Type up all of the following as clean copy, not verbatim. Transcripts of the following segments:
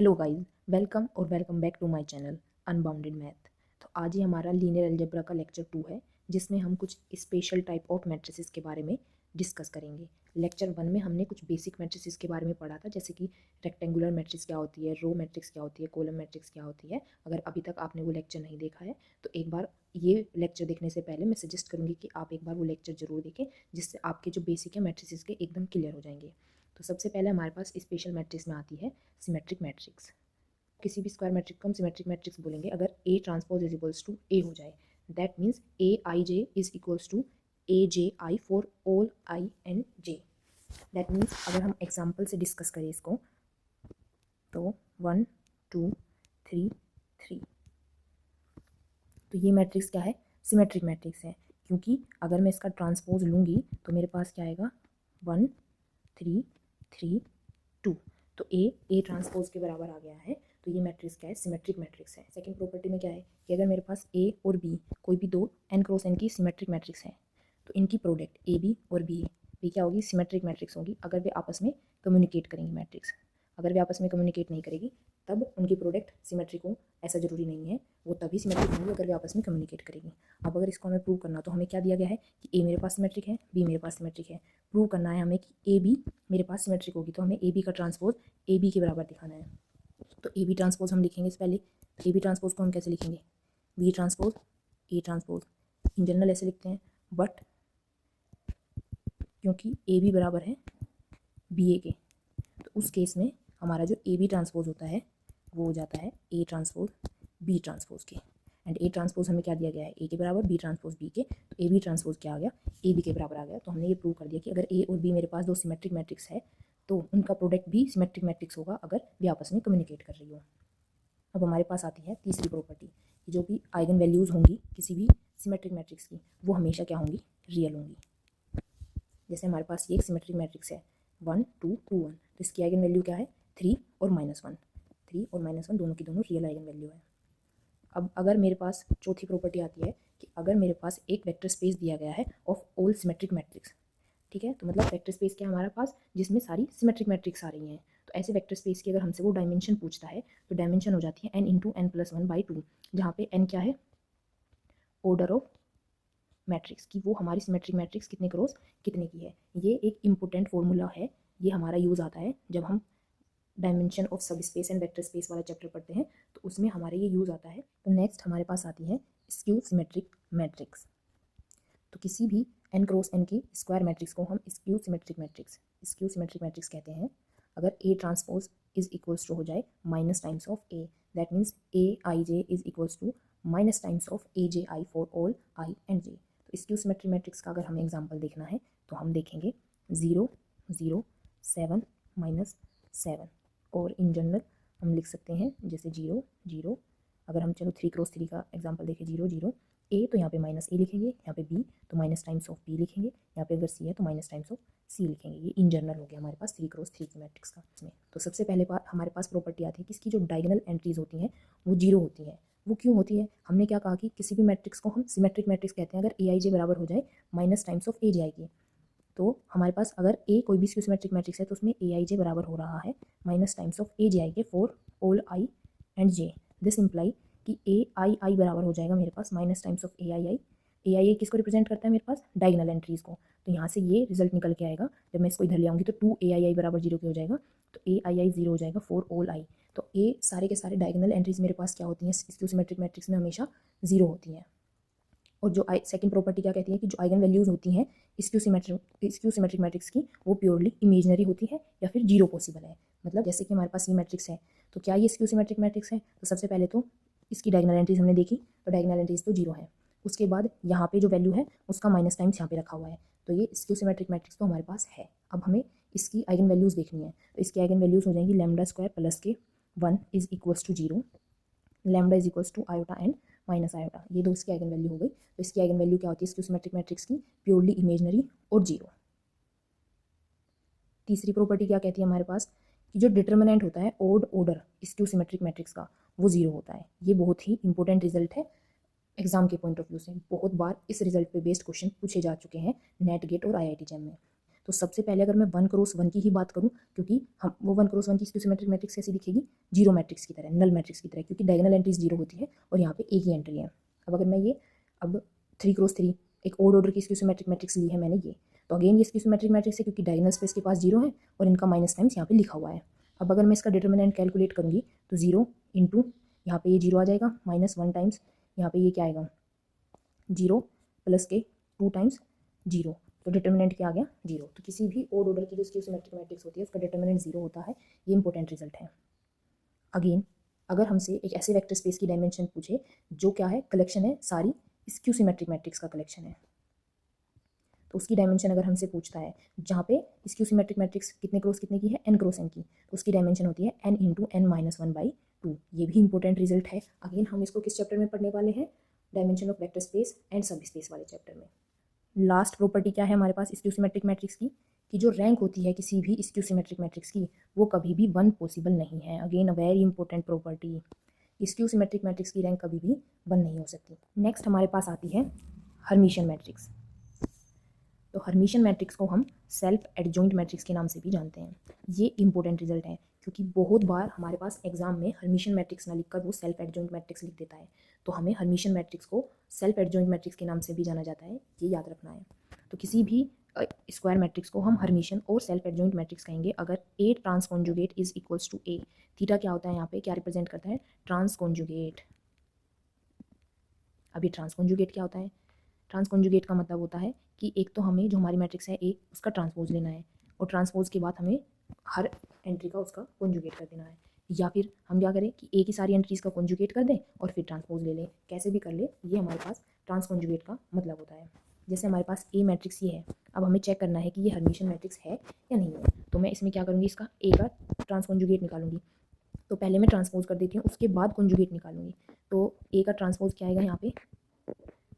Hello guys, welcome back to my channel unbounded math. तो आज ही हमारा लीनियर अलजेब्रा का लेक्चर 2 है, जिसमें हम कुछ स्पेशल टाइप ऑफ मैट्रिसेस के बारे में डिस्कस करेंगे। लेक्चर 1 में हमने कुछ बेसिक मैट्रिसेस के बारे में पढ़ा था, जैसे कि रेक्टेंगुलर मैट्रिक्स क्या होती है, रो मैट्रिक्स क्या होती है, कॉलम मैट्रिक्स क्या होती है। अगर अभी तक आपने वो लेक्चर नहीं देखा है तो एक बार ये लेक्चर देखने से पहले मैं सजेस्ट करूँगी कि आप एक बार वो लेक्चर ज़रूर देखें, जिससे आपके जो बेसिक है मैट्रिसेस के एकदम क्लियर हो जाएंगे। तो सबसे पहले हमारे पास स्पेशल मैट्रिक्स में आती है सिमेट्रिक मैट्रिक्स। किसी भी स्क्वायर मैट्रिक्स को हम सिमेट्रिक मैट्रिक्स बोलेंगे अगर A transpose is equals to A हो जाए। That means A I J is equals to A J I for all I and J. दैट मीन्स अगर हम एग्जाम्पल से डिस्कस करें इसको तो 1 2 3 3, तो ये मैट्रिक्स क्या है, सिमेट्रिक मैट्रिक्स है। क्योंकि अगर मैं इसका ट्रांसपोज लूँगी तो मेरे पास क्या आएगा 1 3 3 2, तो ए ट्रांसपोज के बराबर आ गया है। तो ये मैट्रिक्स क्या है, सिमेट्रिक मैट्रिक्स है। सेकंड प्रॉपर्टी में क्या है कि अगर मेरे पास ए और बी कोई भी दो एन क्रॉस एन की सिमेट्रिक मैट्रिक्स है तो इनकी प्रोडक्ट ए बी और बी भी क्या होगी, सिमेट्रिक मैट्रिक्स होगी अगर वे आपस में कम्युनिकेट करेंगी मैट्रिक्स। अगर वे आपस में कम्युनिकेट नहीं करेगी तब उनकी प्रोडक्ट सिमेट्रिक हो, ऐसा जरूरी नहीं है। वो तभी सिमेट्रिक होंगी अगर वे आपस में कम्युनिकेट करेगी। अब अगर इसको हमें प्रूव करना तो हमें क्या दिया गया है कि ए मेरे पास सिमेट्रिक है, बी मेरे पास सिमेट्रिक है। प्रूव करना है हमें कि ए बी मेरे पास सिमेट्रिक होगी, तो हमें ए बी का ट्रांसपोज ए बी के बराबर दिखाना है। तो ए बी ट्रांसपोज हम लिखेंगे इस पहले। ए बी ट्रांसपोज को हम कैसे लिखेंगे, B transpose A transpose. In general ऐसे लिखते हैं, बट क्योंकि ए बी बराबर है बी ए के, तो उस केस में हमारा जो ए बी ट्रांसपोज होता है वो हो जाता है ए ट्रांसपोज बी ट्रांसपोज के। एंड ए ट्रांसपोज हमें क्या दिया गया है, ए के बराबर, बी ट्रांसपोज बी के, तो ए बी ट्रांसपोज क्या आ गया, ए बी के बराबर आ गया। तो हमने ये प्रूव कर दिया कि अगर ए और बी मेरे पास दो सिमेट्रिक मैट्रिक्स है तो उनका प्रोडक्ट भी सिमेट्रिक मैट्रिक्स होगा अगर वे आपस में कम्युनिकेट कर रही हो। अब हमारे पास आती है तीसरी प्रॉपर्टी कि जो भी आइगन वैल्यूज़ होंगी किसी भी सिमेट्रिक मैट्रिक्स की वो हमेशा क्या होंगी, रियल होंगी। जैसे हमारे पास ये एक सिमेट्रिक मैट्रिक्स है 1 2 2 1, तो इसकी आइगन वैल्यू क्या है 3 और -1। 3 और -1 दोनों की दोनों रियल आइगन वैल्यू है। अब अगर मेरे पास चौथी प्रॉपर्टी आती है कि अगर मेरे पास एक वेक्टर स्पेस दिया गया है ऑफ ऑल सिमेट्रिक मैट्रिक्स, ठीक है, तो मतलब वेक्टर स्पेस क्या है हमारे पास, जिसमें सारी सिमेट्रिक मैट्रिक्स आ रही हैं। तो ऐसे वेक्टर स्पेस की अगर हमसे वो डायमेंशन पूछता है तो डायमेंशन हो जाती है n इंटू एन प्लस 1/2, जहाँ पे n क्या है, ऑर्डर ऑफ मैट्रिक्स की, वो हमारी सिमेट्रिक मैट्रिक्स कितने क्रॉस कितने की है। ये एक इंपॉर्टेंट फॉर्मूला है, ये हमारा यूज़ आता है जब हम डायमेंशन ऑफ सब स्पेस एंड वेक्टर स्पेस वाला चैप्टर पढ़ते हैं, तो उसमें हमारे ये यूज़ आता है। तो नेक्स्ट हमारे पास आती है स्क्यू सिमेट्रिक मैट्रिक्स। तो किसी भी n क्रॉस n की स्क्वायर मैट्रिक्स को हम स्क्यू सिमेट्रिक मैट्रिक्स कहते हैं अगर A transpose is equals to हो जाए minus times of A. That means A I J is equals to minus times of A J I for all I and J. तो skew symmetric matrix का अगर हमें example देखना है तो हम देखेंगे 0 0 7 -7, और इन जनरल हम लिख सकते हैं जैसे 0 0। अगर हम चलो 3 क्रॉस 3 का एग्जाम्पल देखें 0 0 ए, तो यहाँ पे माइनस ए लिखेंगे, यहाँ पे बी तो माइनस टाइम्स ऑफ बी लिखेंगे, यहाँ पे अगर सी है तो माइनस टाइम्स ऑफ सी लिखेंगे। ये इन जनरल हो गया हमारे पास 3 क्रॉस 3 की मैट्रिक्स का। इसमें तो सबसे पहले बार हमारे पास प्रॉपर्टी आती है कि इसकी जो डायगोनल एंट्रीज होती हैं वो 0 होती हैं। वो क्यों होती है, हमने क्या कहा कि किसी भी मैट्रिक्स को हम सिमेट्रिक मैट्रिक्स कहते हैं अगर ए आई जे बराबर हो जाए minus times of A J आई के। तो हमारे पास अगर ए कोई भी स्क्यू सिमेट्रिक मैट्रिक्स है तो उसमें ए आई जे बराबर हो रहा है minus times of A J आई के for all I and J. This imply कि ए आई आई बराबर हो जाएगा मेरे पास माइनस टाइम्स ऑफ ए आई आई। ए आई आई किसको रिप्रेजेंट करता है मेरे पास, डायगोनल एंट्रीज को। तो यहाँ से ये रिजल्ट निकल के आएगा, जब मैं इसको इधर ले आऊँगी तो 2 ए आई आई बराबर 0 के हो जाएगा, तो ए आई आई 0 हो जाएगा फॉर ऑल आई। तो ए सारे के सारे डायगोनल एंट्रीज मेरे पास क्या होती हैं स्क्यू सिमेट्रिक मैट्रिक्स में, हमेशा 0 होती हैं। और जो सेकंड प्रॉपर्टी क्या कहती है कि जो आइगन वैल्यूज़ होती हैं स्क्यू सिमेट्रिक मैट्रिक्स की वो प्योरली इमेजनरी होती है या फिर 0 पॉसिबल है। मतलब जैसे कि हमारे पास ये मैट्रिक्स है तो क्या ये स्क्यू सिमेट्रिक मैट्रिक्स है, तो सबसे पहले तो इसकी डायगोनल एंट्रीज हमने देखी तो डायगोनल एंट्रीज तो 0 है। उसके बाद यहाँ पे जो वैल्यू है उसका माइनस टाइम्स यहाँ पे रखा हुआ है, तो ये स्क्यू सिमेट्रिक मैट्रिक्स तो हमारे पास है। अब हमें इसकी आइगन वैल्यूज़ देखनी है, तो इसकी आइगन वैल्यूज़ हो जाएंगी लैम्डा स्क्वायर प्लस के 1 is equals to 0, lambda is equals to iota and minus iota. ये दो इसकी आइगन वैल्यू हो गई। तो इसकी आइगन वैल्यू क्या होती है स्क्यू सिमेट्रिक मैट्रिक्स की, प्योरली इमेजनरी और 0। तीसरी प्रॉपर्टी क्या कहती है हमारे पास कि जो डिटर्मिनेंट होता है odd order skew symmetric matrix का वो 0 होता है। ये बहुत ही इंपॉर्टेंट रिजल्ट है एग्जाम के पॉइंट ऑफ व्यू से। बहुत बार इस रिजल्ट पे बेस्ड क्वेश्चन पूछे जा चुके हैं नेट गेट और आईआईटी जैम में। तो सबसे पहले अगर मैं 1 क्रॉस 1 की ही बात करूँ, क्योंकि हम वो 1 क्रॉस 1 की स्क्यू सिमेट्रिक मैट्रिक्स कैसी दिखेगी, जीरो मैट्रिक्स की तरह, नल मैट्रिक्स की तरह, क्योंकि डायगोनल एंट्रीज जीरो होती है और यहाँ पे एक ही एंट्री है। अब अगर मैं ये अब 3 क्रॉस 3 एक ओड ऑर्डर की स्क्यू सिमेट्रिक मैट्रिक्स ली है मैंने ये, तो अगेन ये स्क्यू सिमेट्रिक मैट्रिक्स है क्योंकि डायगोनल स्पेस के पास जीरो है और इनका माइनस टाइम्स यहाँ पे लिखा हुआ है। अब अगर मैं इसका डिटर्मिनेंट कैलकुलेट करूँगी तो 0 इंटू यहाँ पे ये 0 आ जाएगा, -1 टाइम्स यहाँ पे ये क्या आएगा 0 प्लस के 2 टाइम्स 0, तो डिटर्मिनेंट क्या आ गया 0। तो किसी भी ओड ऑर्डर की जो स्क्यू सिमेट्रिक मैट्रिक्स होती है उसका डिटर्मिनेंट 0 होता है, ये इंपॉर्टेंट रिजल्ट है। अगेन अगर हमसे एक ऐसे वेक्टर स्पेस की डायमेंशन पूछे जो क्या है, कलेक्शन है सारी स्क्यू सिमेट्रिक मैट्रिक्स का कलेक्शन है, तो उसकी डायमेंशन अगर हमसे पूछता है जहाँ पे स्क्यू सिमेट्रिक मैट्रिक्स कितने क्रॉस कितने की है, n क्रॉस n की, तो उसकी डायमेंशन होती है n इंटू n-1/2। ये भी इंपॉर्टेंट रिजल्ट है। अगेन हम इसको किस चैप्टर में पढ़ने वाले हैं, dimension of vector space and सब स्पेस वाले चैप्टर में। लास्ट प्रॉपर्टी क्या है हमारे पास स्क्यू सिमेट्रिक मैट्रिक्स की, कि जो रैंक होती है किसी भी स्क्यू सिमेट्रिक मैट्रिक्स की वो कभी भी 1 पॉसिबल नहीं है। Again a very important property, skew symmetric matrix की रैंक कभी भी 1 नहीं हो सकती। नेक्स्ट हमारे पास आती है हर्मिशियन मैट्रिक्स। तो हर्मिशियन मैट्रिक्स को हम सेल्फ एडजॉइंट मैट्रिक्स के नाम से भी जानते हैं। ये इंपॉर्टेंट रिजल्ट है क्योंकि बहुत बार हमारे पास एग्जाम में हर्मिशियन मैट्रिक्स ना लिखकर वो सेल्फ एडजॉइंट मैट्रिक्स लिख देता है, तो हमें हर्मिशियन मैट्रिक्स को सेल्फ एडजॉइंट मैट्रिक्स के नाम से भी जाना जाता है, ये याद रखना है। तो किसी भी स्क्वायर मैट्रिक्स को हम हर्मिशियन और सेल्फ एडजॉइंट मैट्रिक्स कहेंगे अगर A trans conjugate is equals to A. Theta क्या होता है यहाँ पे, क्या रिप्रेजेंट करता है, ट्रांस कॉन्जुगेट। अभी ट्रांस कॉन्जुगेट क्या होता है, ट्रांस कॉन्जुगेट का मतलब होता है कि एक तो हमें जो हमारी मैट्रिक्स है ए उसका ट्रांसपोज लेना है और ट्रांसपोज के बाद हमें हर एंट्री का उसका कॉन्जुगेट कर देना है, या फिर हम क्या करें कि ए की सारी एंट्रीज़ का कॉन्जुगेट कर दें और फिर ट्रांसपोज ले लें, कैसे भी कर ले, ये हमारे पास ट्रांस कॉन्जुगेट का मतलब होता है। जैसे हमारे पास ए मैट्रिक्स ये है, अब हमें चेक करना है कि ये हर्मिशियन मैट्रिक्स है या नहीं है, तो मैं इसमें क्या करूँगी, इसका ए का ट्रांस कॉन्जुगेट निकालूंगी। तो पहले मैं ट्रांसपोज कर देती हूँ, उसके बाद कॉन्जुगेट निकालूंगी। तो ए का ट्रांसपोज क्या आएगा यहाँ पे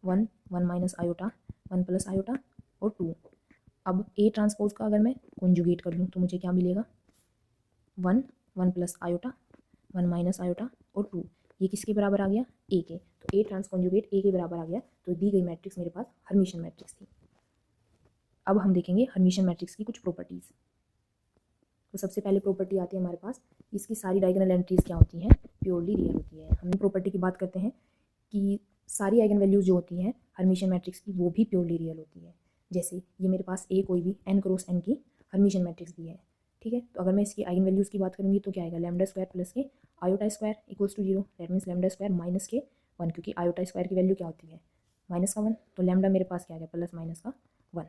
1 1 माइनस आयोटा 1 प्लस आयोटा और 2। अब ए ट्रांसपोज का अगर मैं कॉन्जुगेट कर लूँ तो मुझे क्या मिलेगा 1 1 प्लस आयोटा 1 माइनस आयोटा और 2। ये किसके बराबर आ गया, ए के, तो ए ट्रांस कॉन्जुगेट ए के बराबर आ गया, तो दी गई मैट्रिक्स मेरे पास हर्मिशियन मैट्रिक्स थी। अब हम देखेंगे हर्मिशियन मैट्रिक्स की कुछ प्रॉपर्टीज़। तो सबसे पहले प्रॉपर्टी आती है हमारे पास, इसकी सारी डायगोनल एंट्रीज क्या होती हैं, प्योरली रियल होती है। हम प्रॉपर्टी की बात करते हैं कि सारी आइगन वैल्यूज़ जो होती हैं हर्मिशियन मैट्रिक्स की वो भी प्योरली रियल होती है। जैसे ये मेरे पास ए कोई भी n क्रॉस n की हर्मिशियन मैट्रिक्स भी है, ठीक है। तो अगर मैं इसकी आइगन वैल्यूज़ की बात करूँगी तो क्या आएगा, लैम्डा स्क्वायर प्लस के iota square equals to 0, that means lambda square minus के 1, क्योंकि आयोटा स्क्वायर की वैल्यू क्या होती है माइनस का 1, तो लैम्डा मेरे पास क्या आ गया प्लस माइनस का 1।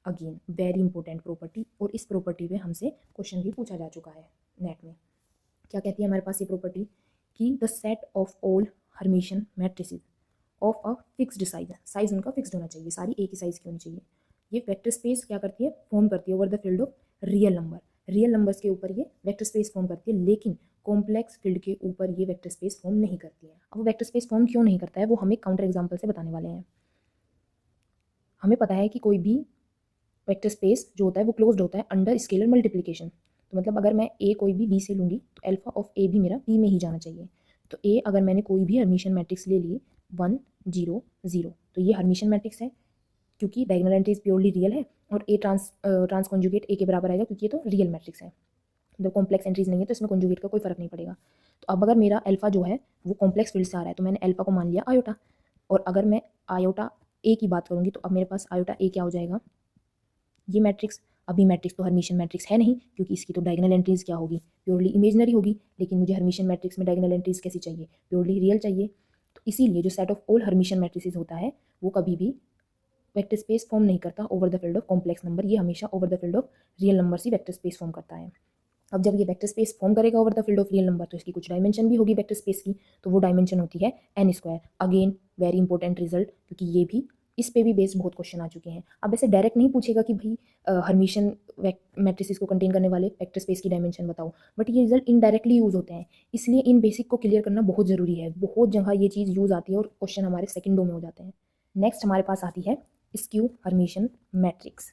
अगेन वेरी इंपॉर्टेंट प्रॉपर्टी, और इस प्रॉपर्टी पे हमसे क्वेश्चन भी पूछा जा चुका है नेट में। क्या कहती है हमारे पास ये प्रॉपर्टी कि the set of all Hermitian matrices of a fixed size, size उनका फिक्स्ड होना चाहिए, सारी एक ही साइज की होनी चाहिए। ये वेक्टर स्पेस क्या करती है, फॉर्म करती है over the field of real number. Real numbers के ऊपर ये वेक्टर स्पेस फॉर्म करती है, लेकिन कॉम्प्लेक्स फील्ड के ऊपर ये वेक्टर स्पेस फॉर्म नहीं करती है। अब वो वेक्टर स्पेस फॉर्म क्यों नहीं करता है वो हम एक काउंटर एग्जाम्पल से बताने वाले हैं। हमें पता है कि कोई भी वेक्टर स्पेस जो होता है वो क्लोज्ड होता है अंडर स्केलर मल्टीप्लिकेशन। तो मतलब अगर मैं ए कोई भी बी से लूँगी तो अल्फा ऑफ ए भी मेरा बी में ही जाना चाहिए। तो ए अगर मैंने कोई भी हर्मिशियन मैट्रिक्स ले ली 1 0 0, तो ये हर्मिशियन मैट्रिक्स है क्योंकि डायगोनल एंट्रीज प्योरली रियल है, और ए ट्रांस कॉन्जुगेट ए के बराबर आएगा क्योंकि ये तो रियल मैट्रिक्स है, मतलब कॉम्प्लेक्स एंट्रीज नहीं है तो इसमें कॉन्जुगेट का कोई फर्क नहीं पड़ेगा। तो अब अगर मेरा अल्फा जो है वो कॉम्प्लेक्स फील्ड से आ रहा है तो मैंने अल्फा को मान लिया आयोटा, और अगर मैं आयोटा ए की बात करूँगी तो अब मेरे पास आयोटा ए क्या हो जाएगा, ये मैट्रिक्स, अभी मैट्रिक्स तो हर्मिशियन मैट्रिक्स है नहीं क्योंकि इसकी तो डायगोनल एंट्रीज क्या होगी, प्योरली इमेजनरी होगी, लेकिन मुझे हर्मिशियन मैट्रिक्स में डायगोनल एंट्रीज कैसी चाहिए, प्योरली रियल चाहिए। तो इसीलिए जो set of all Hermitian matrices होता है वो कभी भी वेक्टर स्पेस फॉर्म नहीं करता over the field of complex number, ये हमेशा over the field of real number he vector space form करता है। अब जब ये वेक्टर स्पेस फॉर्म करेगा over the field of real number तो इसकी कुछ डायमेंशन भी होगी वेक्टर स्पेस की, तो वो डायमेंशन होती है n square. Again very important result, क्योंकि ये भी इस पे भी बेस्ड बहुत क्वेश्चन आ चुके हैं। अब ऐसे डायरेक्ट नहीं पूछेगा कि भाई हर्मिशियन मैट्रिसेस को कंटेन करने वाले वेक्टर स्पेस की डायमेंशन बताओ, बट ये रिजल्ट इनडायरेक्टली यूज होते हैं, इसलिए इन बेसिक को क्लियर करना बहुत ज़रूरी है। बहुत जगह ये चीज़ यूज आती है और क्वेश्चन हमारे सेकंडों में हो जाते हैं। नेक्स्ट हमारे पास आती है स्क्यू हर्मिशियन मैट्रिक्स।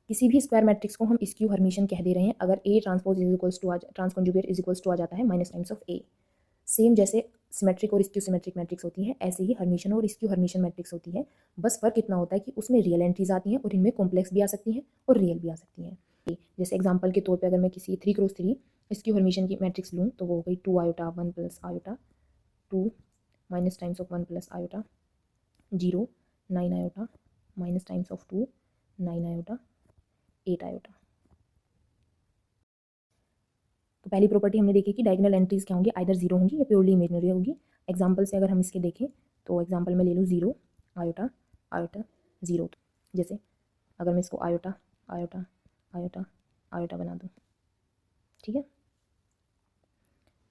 किसी भी स्क्वायर मैट्रिक्स को हम स्क्यू हर्मिशियन कह दे रहे हैं अगर A transpose is equals to trans conjugate is equals to आ जाता है minus times of A. Same जैसे सिमेट्रिक और स्क्यू सिमेट्रिक मैट्रिक्स होती है, ऐसे ही हर्मिशन और स्क्यू हर्मिशन मैट्रिक्स होती है। बस फ़र्क इतना होता है कि उसमें रियल एंट्रीज आती हैं और इनमें कॉम्प्लेक्स भी आ सकती हैं और रियल भी आ सकती हैं। जैसे एग्जांपल के तौर पे अगर मैं किसी 3x3 स्क्यू हर्मिशन की मैट्रिक्स लूँ तो वो हो गई 2 iota 1 plus iota 2 minus times of 1 plus iota 0 9 iota minus times of 2 9 iota 8 iota. तो पहली प्रॉपर्टी हमने देखी कि डायगोनल एंट्रीज क्या होंगी, आइदर जीरो होंगी या प्योरली इमेजिनरी होगी। एग्जांपल से अगर हम इसके देखें तो एग्जांपल में ले लूँ 0 आयोटा आयोटा 0। जैसे अगर मैं इसको आयोटा आयोटा आयोटा आयोटा बना दूँ, ठीक है।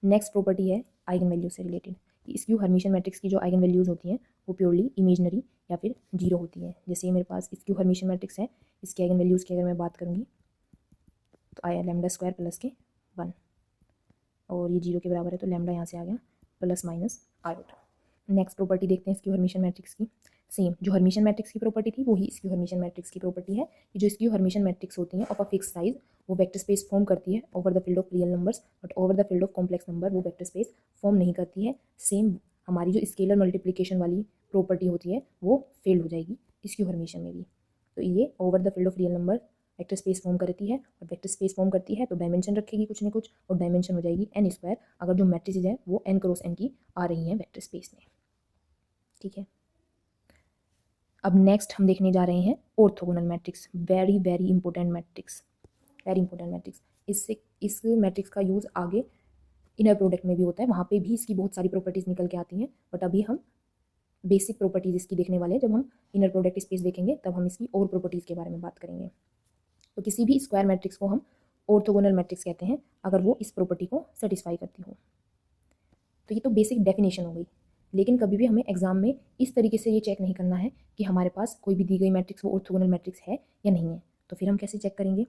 नेक्स्ट प्रॉपर्टी है आइगन वैल्यू से रिलेटेड कि स्क्यू हर्मिशन मैट्रिक्स की जो आइगन वैल्यूज़ होती हैं वो प्योरली इमेजिनरी या फिर जीरो होती है। जैसे ये मेरे पास स्क्यू हर्मिशन मैट्रिक्स है, इसकी आइगन वैल्यूज़ की अगर मैं बात करूँगी तो आया लैम्डा स्क्वायर प्लस के 1 और ये 0 के बराबर है, तो लैम्डा यहाँ से आ गया plus minus iota. Next property देखते हैं स्क्यू हर्मिशन मैट्रिक्स की। सेम जो हर्मिशन मैट्रिक्स की प्रॉपर्टी थी वही स्क्यू हर्मिशन मैट्रिक्स की प्रॉपर्टी है कि जो स्क्यू हर्मिशन मैट्रिक्स होती हैं ऑफ अ फिक्स साइज वो वेक्टर स्पेस फॉर्म करती है over the field of real numbers, but over the field of complex number वो वेक्टर स्पेस फॉर्म नहीं करती है। सेम हमारी जो स्केलर मल्टीप्लिकेशन वाली प्रॉपर्टी होती है वो फेल हो जाएगी स्क्यू हर्मिशन में भी। तो ये over the field of real number vector space form करती है, और वेक्टर स्पेस फॉर्म करती है तो डायमेंशन रखेगी कुछ न कुछ, और डायमेंशन हो जाएगी n स्क्वायर अगर जो मैट्रिसेज है वो n क्रॉस n की आ रही हैं वेक्टर स्पेस में, ठीक है। अब नेक्स्ट हम देखने जा रहे हैं orthogonal matrix, very very important matrix, very important matrix. इससे इस मैट्रिक्स का यूज़ आगे इनर प्रोडक्ट में भी होता है, वहाँ पे भी इसकी बहुत सारी प्रॉपर्टीज़ निकल के आती हैं, बट अभी हम बेसिक प्रॉपर्टीज़ इसकी देखने वाले हैं। जब हम इनर प्रोडक्ट स्पेस देखेंगे तब हम इसकी और प्रॉपर्टीज़ के बारे में बात करेंगे। तो किसी भी स्क्वायर मैट्रिक्स को हम ऑर्थोगोनल मैट्रिक्स कहते हैं अगर वो इस प्रॉपर्टी को सेटिस्फाई करती हो। तो ये तो बेसिक डेफिनेशन हो गई, लेकिन कभी भी हमें एग्जाम में इस तरीके से ये चेक नहीं करना है कि हमारे पास कोई भी दी गई मैट्रिक्स वो ऑर्थोगोनल मैट्रिक्स है या नहीं है। तो फिर हम कैसे चेक करेंगे?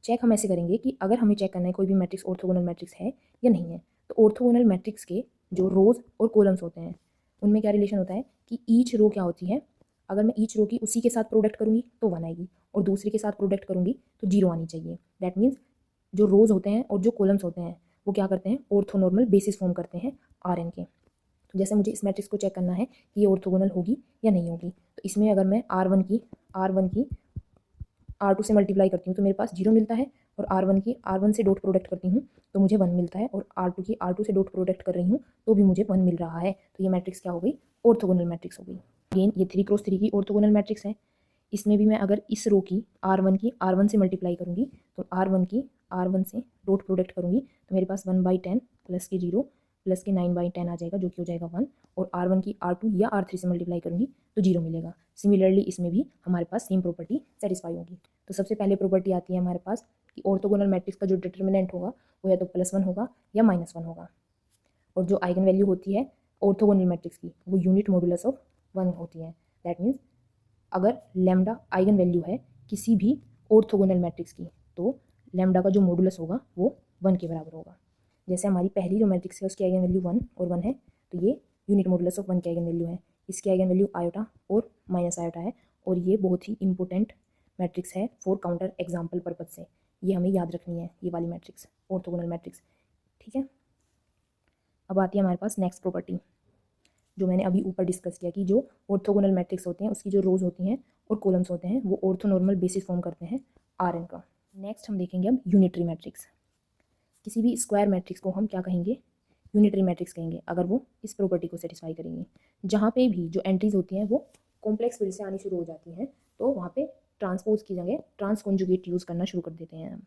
चेक हम ऐसे करेंगे कि अगर हमें चेक करना है कोई भी मैट्रिक्स ऑर्थोगोनल मैट्रिक्स है या नहीं है, तो ऑर्थोगोनल मैट्रिक्स के जो रोज और कॉलम्स होते हैं उनमें क्या रिलेशन होता है कि ईच रो क्या होती है, अगर मैं ईच रो की उसी के साथ प्रोडक्ट करूँगी तो 1 आएगी, और दूसरे के साथ प्रोडक्ट करूँगी तो 0 आनी चाहिए। दैट मीन्स जो रोज होते हैं और जो कॉलम्स होते हैं वो क्या करते हैं, ऑर्थोनॉर्मल बेसिस फॉर्म करते हैं आर एन के। तो जैसे मुझे इस मैट्रिक्स को चेक करना है कि ये ऑर्थोगोनल होगी या नहीं होगी, तो इसमें अगर मैं R1 की R2 से मल्टीप्लाई करती हूँ तो मेरे पास 0 मिलता है, और R1 से डॉट प्रोडक्ट करती हूँ तो मुझे 1 मिलता है, और R2 से डॉट प्रोडक्ट कर रही हूँ तो भी मुझे 1 मिल रहा है। तो ये मैट्रिक्स क्या हो गई, ऑर्थोगोनल मैट्रिक्स हो गई। अगेन ये 3x3 की ऑर्थोगोनल मैट्रिक्स है। इसमें भी मैं अगर इस रो की R1 से मल्टीप्लाई करूँगी तो R1 से डॉट प्रोडक्ट करूँगी तो मेरे पास 1/10 प्लस के 0 प्लस के 9/10 आ जाएगा जो कि हो जाएगा 1, और R1 की R2 या R3 से मल्टीप्लाई करूँगी तो 0 मिलेगा। सिमिलरली इसमें भी हमारे पास सेम प्रॉपर्टी सेटिस्फाई होगी। तो सबसे पहले प्रॉपर्टी आती है हमारे पास कि ऑर्थोगोनल मैट्रिक्स का जो डिटर्मिनेंट होगा वो या तो +1 होगा या -1 होगा, और जो आइगन वैल्यू होती है ऑर्थोगोनल मैट्रिक्स की वो यूनिट मॉडुलस ऑफ 1 होती है। दैट मीन्स अगर लैम्डा आइगन वैल्यू है किसी भी ऑर्थोगोनल मैट्रिक्स की तो लैम्डा का जो मॉडुलस होगा वो 1 के बराबर होगा। जैसे हमारी पहली जो मैट्रिक्स है उसकी आइगन वैल्यू 1 और 1 है, तो ये यूनिट मॉडुलस ऑफ 1 की आइगन वैल्यू है। इसकी आइगन वैल्यू आयोटा और माइनस आयोटा है, और ये बहुत ही इंपॉर्टेंट मैट्रिक्स है फॉर काउंटर एग्जाम्पल पर्पज से। ये हमें याद रखनी है ये वाली मैट्रिक्स, ऑर्थोगोनल मैट्रिक्स, ठीक है। अब आती है हमारे पास नेक्स्ट प्रॉपर्टी जो मैंने अभी ऊपर डिस्कस किया कि जो ऑर्थोगोनल मैट्रिक्स होते हैं उसकी जो रोज होती हैं और कॉलम्स होते हैं वो ऑर्थोनॉर्मल बेसिस फॉर्म करते हैं आर एन का। नेक्स्ट हम देखेंगे अब यूनिटरी मैट्रिक्स। किसी भी स्क्वायर मैट्रिक्स को हम क्या कहेंगे, यूनिटरी मैट्रिक्स कहेंगे अगर वो इस प्रॉपर्टी को सेटिस्फाई करेंगे। जहाँ पे भी जो एंट्रीज होती हैं वो कॉम्प्लेक्स फील्ड से आनी शुरू हो जाती हैं तो वहाँ पे ट्रांसपोज की जगह ट्रांसकॉन्जुगेट यूज़ करना शुरू कर देते हैं हम।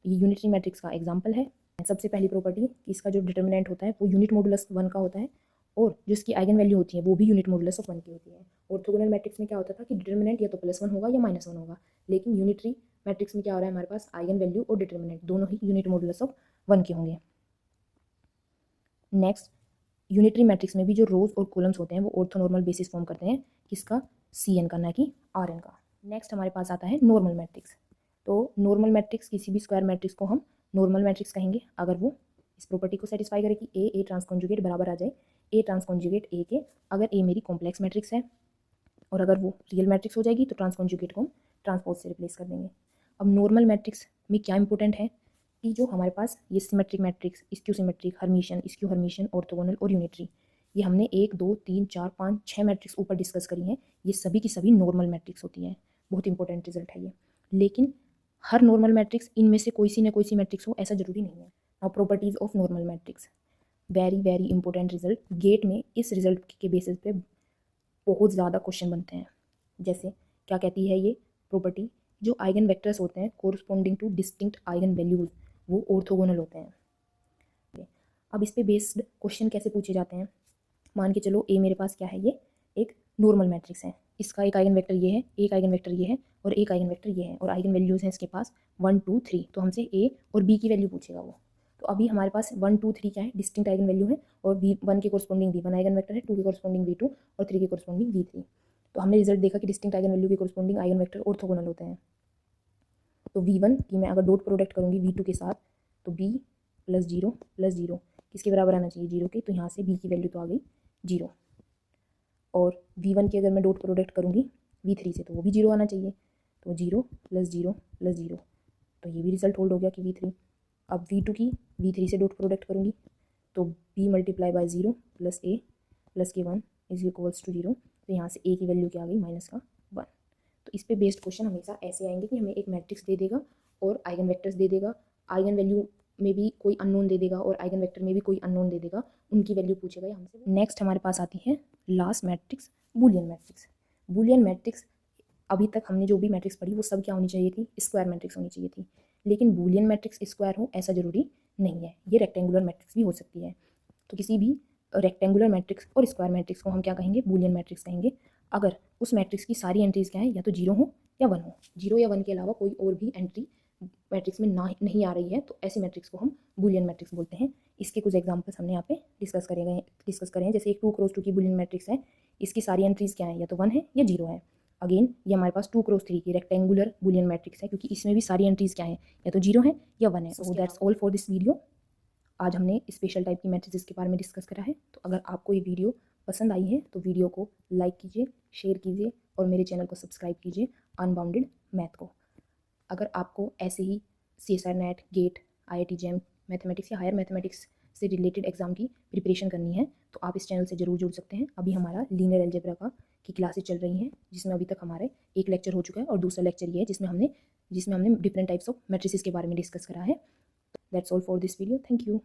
ये यूनिटरी मैट्रिक्स का एग्जाम्पल है। सबसे पहली प्रॉपर्टी कि इसका जो डिटर्मिनेंट होता है वो यूनिट मॉडुलस 1 का होता है, और जो इसकी आइगन वैल्यू होती है वो भी यूनिट मॉडुलस ऑफ 1 की होती है। ऑर्थोगोनल मैट्रिक्स में क्या होता था कि डिटर्मिनेंट या तो +1 होगा या -1 होगा, लेकिन यूनिटरी मैट्रिक्स में क्या हो रहा है, हमारे पास आइगन वैल्यू और डिटर्मिनेंट दोनों ही यूनिट मॉडुलस ऑफ 1 के होंगे। नेक्स्ट यूनिटरी मैट्रिक्स में भी जो रोज और कॉलम्स होते हैं वो ऑर्थोनॉर्मल बेसिस फॉर्म करते हैं किसका, CN का, ना कि RN का। नेक्स्ट हमारे पास आता है नॉर्मल मैट्रिक्स। तो नॉर्मल मैट्रिक्स किसी भी स्क्वायर मैट्रिक्स को हम नॉर्मल मैट्रिक्स कहेंगे अगर वो इस प्रॉपर्टी को सेटिस्फाई करे कि ए ट्रांसकॉन्जुगेट बराबर आ जाए ए ट्रांसकॉन्जुगेट ए के, अगर ए मेरी कॉम्प्लेक्स मैट्रिक्स है, और अगर वो रियल मैट्रिक्स हो जाएगी तो ट्रांसकॉन्जुगेट को हम ट्रांसपोज से रिप्लेस कर देंगे। अब नॉर्मल मैट्रिक्स में क्या इंपॉर्टेंट है कि जो हमारे पास ये symmetric matrix, skew symmetric, Hermitian, skew Hermitian, orthogonal और यूनिटरी, ये हमने 1 2 3 4 5 6 मैट्रिक्स ऊपर डिस्कस करी हैं। ये सभी की सभी नॉर्मल मैट्रिक्स होती हैं। बहुत इंपॉर्टेंट रिजल्ट है ये। लेकिन हर नॉर्मल मैट्रिक्स इनमें से कोई सी ना कोई सी मैट्रिक्स हो ऐसा जरूरी नहीं है। Now properties of normal matrix, very very important result. GATE में इस रिजल्ट के बेसिस पे बहुत ज़्यादा क्वेश्चन बनते हैं। जैसे क्या कहती है ये प्रॉपर्टी, जो आइगन वेक्टर्स होते हैं corresponding two distinct eigen values वो ऑर्थोगोनल होते हैं। अब इस पे बेस्ड क्वेश्चन कैसे पूछे जाते हैं। मान के चलो ए मेरे पास क्या है, ये एक नॉर्मल मैट्रिक्स है, इसका एक आइगन वेक्टर ये है, एक आइगन वेक्टर ये है और एक आइगन वेक्टर ये है और आइगन वैल्यूज हैं इसके पास 1 2 3। तो हमसे ए और बी की वैल्यू पूछेगा वो। तो अभी हमारे पास 1 2 3 क्या है, डिस्टिंक्ट आइगन वैल्यू है और V1 के कोरस्पॉन्डिंग V1 आइगन वेक्टर है, 2 के कोरस्पॉन्डिंग V2 और 3 के कोरस्पॉन्डिंग V3। तो हमने रिजल्ट देखा कि डिस्टिंक्ट आइगन वैल्यू के कोरस्पॉन्डिंग आइगन वेक्टर ऑर्थोगोनल होते हैं। तो V1 की मैं अगर डॉट प्रोडक्ट करूँगी V2 के साथ तो B प्लस जीरो किसके बराबर आना चाहिए, 0 के। तो यहाँ से B की वैल्यू तो आ गई 0। और V1 की अगर मैं डॉट प्रोडक्ट करूँगी V3 से तो वो भी 0 आना चाहिए। तो 0 प्लस जीरो, तो ये भी रिजल्ट होल्ड हो गया कि V3। अब V2 की V3 से डॉट प्रोडक्ट करूँगी तो B multiply by 0 plus A plus के 1 इज इक्वल्स टू 0। तो यहाँ से A की वैल्यू क्या आ गई, माइनस का 1। तो इस पे बेस्ड क्वेश्चन हमेशा ऐसे आएंगे कि हमें एक मैट्रिक्स दे देगा और आइगन वेक्टर्स दे देगा, आइगन वैल्यू में भी कोई अननोन दे देगा और आइगन वेक्टर में भी कोई अननोन दे देगा, उनकी वैल्यू पूछेगा या हमसे। नेक्स्ट हमारे पास आती है last matrix, Boolean matrix. Boolean matrix, अभी तक हमने जो भी मैट्रिक्स पढ़ी वो सब क्या होनी चाहिए थी, स्क्वायर मैट्रिक्स होनी चाहिए थी। लेकिन बूलियन मैट्रिक्स स्क्वायर हो ऐसा ज़रूरी नहीं है, ये रेक्टेंगुलर मैट्रिक्स भी हो सकती है। तो किसी भी रेक्टेंगुलर मैट्रिक्स और स्क्वायर मैट्रिक्स को हम क्या कहेंगे, बूलियन मैट्रिक्स कहेंगे। अगर उस मैट्रिक्स की सारी एंट्रीज क्या है, या तो 0 हो या 1 हो, 0 या 1 के अलावा कोई और भी एंट्री मैट्रिक्स में ना नहीं आ रही है, तो ऐसे मैट्रिक्स को हम बूलियन मैट्रिक्स बोलते हैं। इसके कुछ एग्जांपल्स हमने यहाँ पे डिस्कस करें हैं। जैसे एक 2 क्रॉस 2 की बूलियन मैट्रिक्स है, इसकी सारी एंट्रीज क्या है, या तो 1 है या 0 है। अगेन ये हमारे पास 2 क्रॉस 3 की रेक्टेंगुलर बूलियन मैट्रिक्स है, क्योंकि इसमें भी सारी एंट्रीज क्या है, या तो 0 है या 1 है। So that's all for this video. आज हमने स्पेशल टाइप की मैट्रिसेस के बारे में डिस्कस करा है। तो अगर आपको ये वीडियो पसंद आई है तो वीडियो को लाइक कीजिए, शेयर कीजिए और मेरे चैनल को सब्सक्राइब कीजिए, अनबाउंडेड मैथ को। अगर आपको ऐसे ही CSIR NET, GATE, IIT JAM mathematics या हायर मैथमेटिक्स से रिलेटेड एग्जाम की प्रिपरेशन करनी है तो आप इस चैनल से जरूर जुड़ सकते हैं। अभी हमारा लीनियर अलजेब्रा का की क्लासेस चल रही हैं, जिसमें अभी तक हमारे एक लेक्चर हो चुका है और दूसरा लेक्चर ये है जिसमें हमने डिफरेंट टाइप्स ऑफ मैट्रिसेस के बारे में डिस्कस करा है। That's all for this video, thank you.